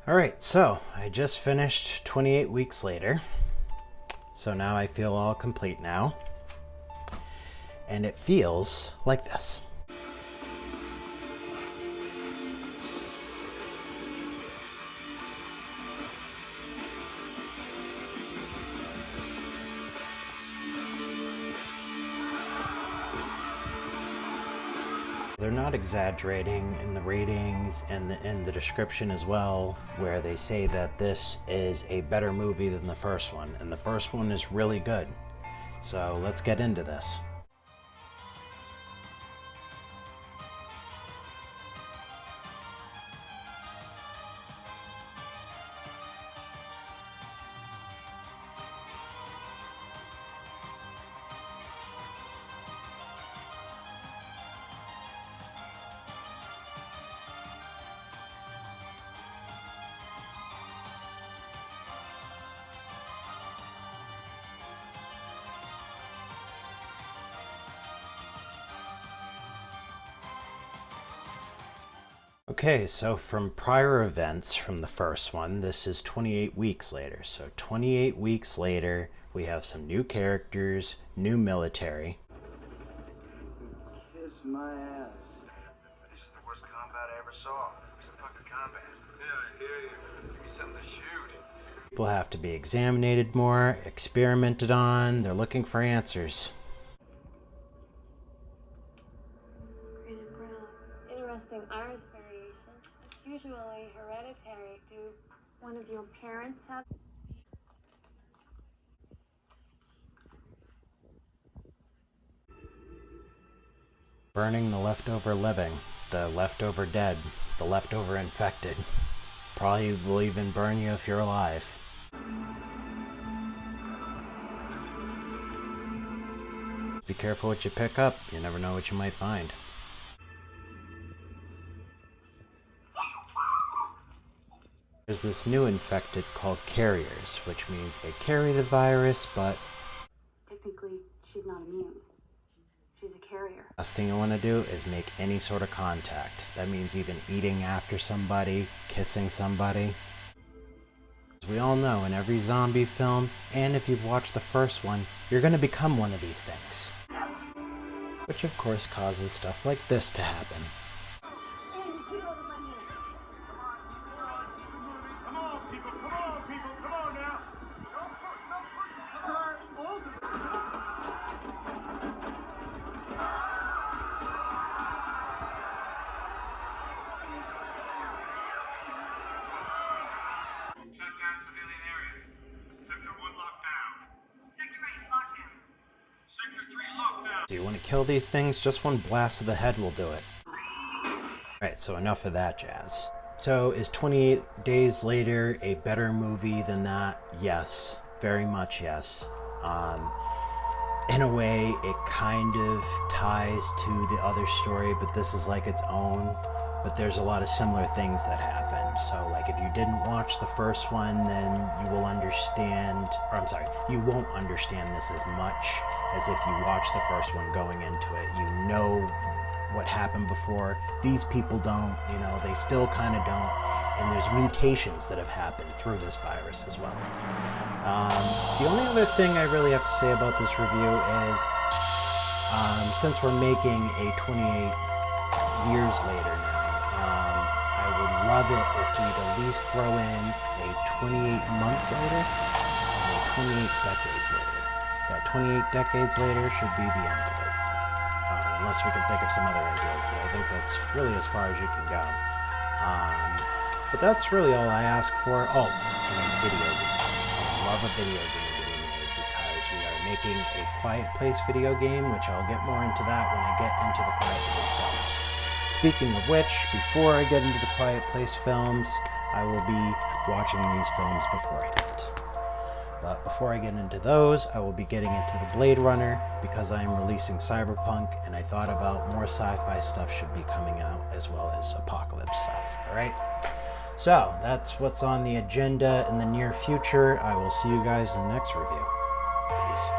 All right, so I just finished 28 weeks later. So now I feel all complete now. And it feels like this. They're not exaggerating in the ratings and in the description as well, where they say that this is a better movie than the first one, and the first one is really good. So let's get into this. Okay, so from prior events from the first one, this is 28 weeks later. So 28 weeks later, we have some new characters, new military. Kiss my ass. This is the worst combat I ever saw. It's a fucking combat. Yeah, I hear you. Give me something to shoot. People have to be examined more, experimented on. They're looking for answers. Interesting iris variation. It's usually hereditary. Do one of your parents have? Burning the leftover living, the leftover dead, the leftover infected. Probably will even burn you if you're alive. Be careful what you pick up. You never know what you might find. There's this new infected called carriers, which means they carry the virus, but Technically, she's not immune. She's a carrier. last thing you want to do is make any sort of contact. That means even eating after somebody, kissing somebody. As we all know, in every zombie film, and if you've watched the first one, you're going to become one of these things. Which of course causes stuff like this to happen. Shut down civilian areas. Sector 1 locked down. Sector 8 lockdown. Sector 3 locked down. Do you want to kill these things? Just one blast of the head will do it. Alright, so enough of that jazz. So is 28 Days Later a better movie than that? Yes. Very much yes. In a way, it kind of ties to the other story, but this is like its own. But there's a lot of similar things that happen. So like if you didn't watch the first one, then you will understand, or I'm sorry, you won't understand this as much as if you watch the first one going into it. You know what happened before. These people don't, you know, they still kind of don't. And there's mutations that have happened through this virus as well. The only other thing I really have to say about this review is, since we're making a 28 years later now, I would love it if we'd at least throw in a 28 months later and a 28 decades later. That 28 decades later should be the end of it. Unless we can think of some other ideas, but I think that's really as far as you can go. But that's really all I ask for. Oh, and a video game. I love a video game to be made because we are making a Quiet Place video game, which I'll get more into that when I get into the Quiet Place films. Speaking of which, before I get into the Quiet Place films, I will be watching these films beforehand. But before I get into those, I will be getting into the Blade Runner because I am releasing Cyberpunk, and I thought about more sci-fi stuff should be coming out as well as apocalypse stuff. All right? So that's what's on the agenda in the near future. I will see you guys in the next review. Peace.